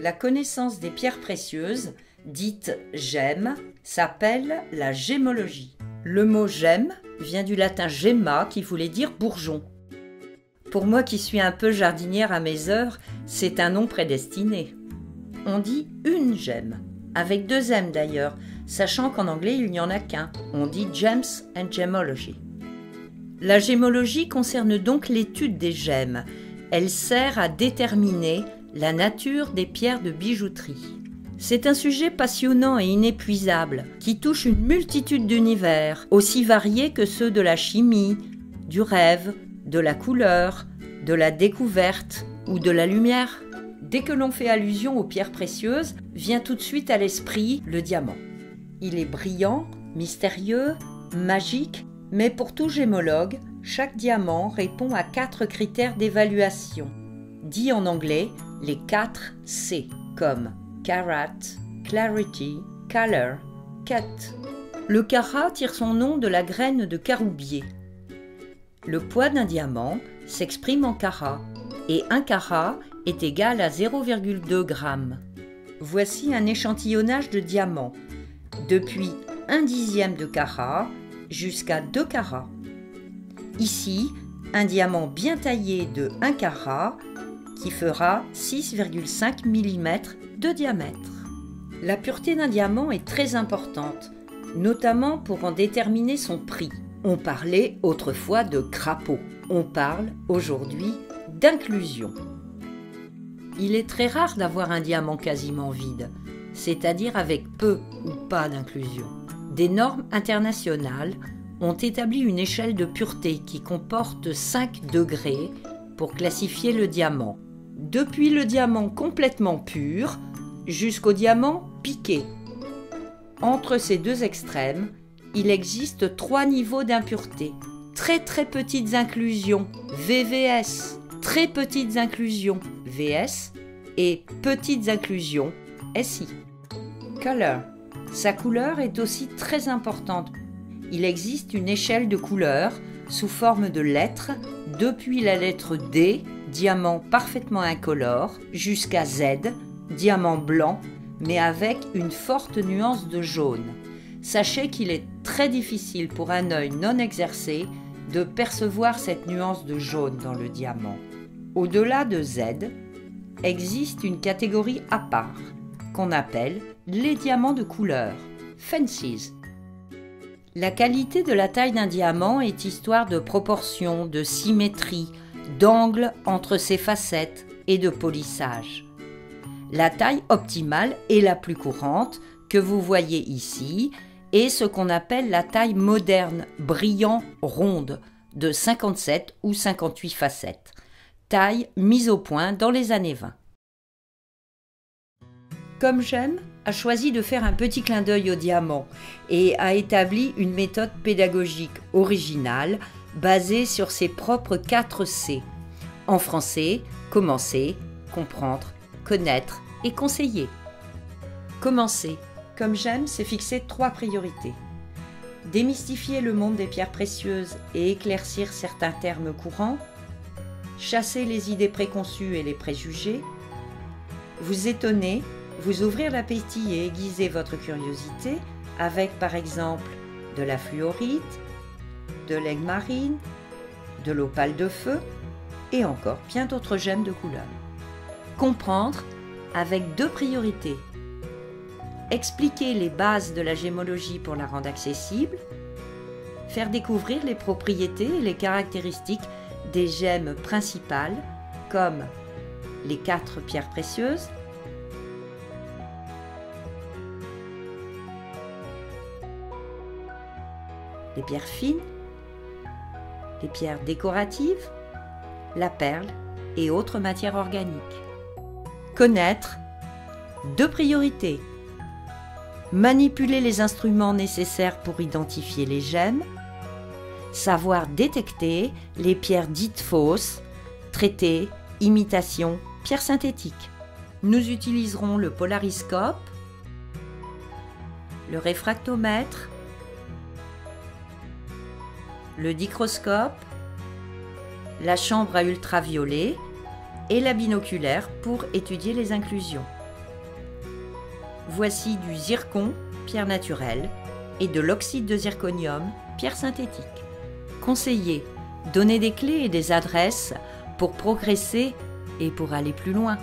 La connaissance des pierres précieuses, dite gemme, s'appelle la gémologie. Le mot gemme vient du latin gemma qui voulait dire bourgeon. Pour moi qui suis un peu jardinière à mes heures, c'est un nom prédestiné. On dit une gemme, avec 2 M d'ailleurs, sachant qu'en anglais il n'y en a qu'un. On dit Gems and Gemology. La gémologie concerne donc l'étude des gemmes. Elle sert à déterminer la nature des pierres de bijouterie. C'est un sujet passionnant et inépuisable qui touche une multitude d'univers, aussi variés que ceux de la chimie, du rêve, de la couleur, de la découverte ou de la lumière. Dès que l'on fait allusion aux pierres précieuses, vient tout de suite à l'esprit le diamant. Il est brillant, mystérieux, magique, mais pour tout gémologue, chaque diamant répond à 4 critères d'évaluation, dit en anglais les 4 C, comme carat, clarity, color, cut. Le carat tire son nom de la graine de caroubier. Le poids d'un diamant s'exprime en carats, et 1 carat est égal à 0,2 g. Voici un échantillonnage de diamants, depuis 1/10 de carat jusqu'à 2 carats. Ici, un diamant bien taillé de 1 carat qui fera 6,5 mm de diamètre. La pureté d'un diamant est très importante, notamment pour en déterminer son prix. On parlait autrefois de crapaud. On parle aujourd'hui d'inclusion. Il est très rare d'avoir un diamant quasiment vide, c'est-à-dire avec peu ou pas d'inclusion. Des normes internationales ont établi une échelle de pureté qui comporte 5 degrés pour classifier le diamant. Depuis le diamant complètement pur jusqu'au diamant piqué. Entre ces 2 extrêmes, il existe 3 niveaux d'impureté. Très petites inclusions, VVS, très petites inclusions, VS, et petites inclusions, SI. Color. Sa couleur est aussi très importante. Il existe une échelle de couleurs sous forme de lettres, depuis la lettre D, diamant parfaitement incolore, jusqu'à Z, diamant blanc, mais avec une forte nuance de jaune. Sachez qu'il est très difficile pour un œil non exercé de percevoir cette nuance de jaune dans le diamant. Au-delà de Z, existe une catégorie à part, qu'on appelle les diamants de couleur, fancies. La qualité de la taille d'un diamant est histoire de proportion, de symétrie, d'angle entre ses facettes et de polissage. La taille optimale est la plus courante, que vous voyez ici, est ce qu'on appelle la taille moderne, brillant, ronde, de 57 ou 58 facettes. Taille mise au point dans les années 20. Comme j'aime, a choisi de faire un petit clin d'œil au diamant et a établi une méthode pédagogique originale basée sur ses propres 4 C. En français, commencer, comprendre, connaître et conseiller. Commencer. Comme j'aime, c'est fixer 3 priorités. Démystifier le monde des pierres précieuses et éclaircir certains termes courants. Chasser les idées préconçues et les préjugés. Vous étonner, vous ouvrir l'appétit et aiguiser votre curiosité avec par exemple de la fluorite, de l'aigle marine, de l'opale de feu et encore bien d'autres gemmes de couleur. Comprendre avec 2 priorités. Expliquer les bases de la gémologie pour la rendre accessible, faire découvrir les propriétés et les caractéristiques des gemmes principales comme les 4 pierres précieuses, les pierres fines, les pierres décoratives, la perle et autres matières organiques. Connaître 2 priorités. Manipuler les instruments nécessaires pour identifier les gemmes, savoir détecter les pierres dites fausses, traitées, imitations, pierres synthétiques. Nous utiliserons le polariscope, le réfractomètre, le dichroscope, la chambre à ultraviolet et la binoculaire pour étudier les inclusions. voici du zircon, pierre naturelle, et de l'oxyde de zirconium, pierre synthétique. Conseiller, donner des clés et des adresses pour progresser et pour aller plus loin.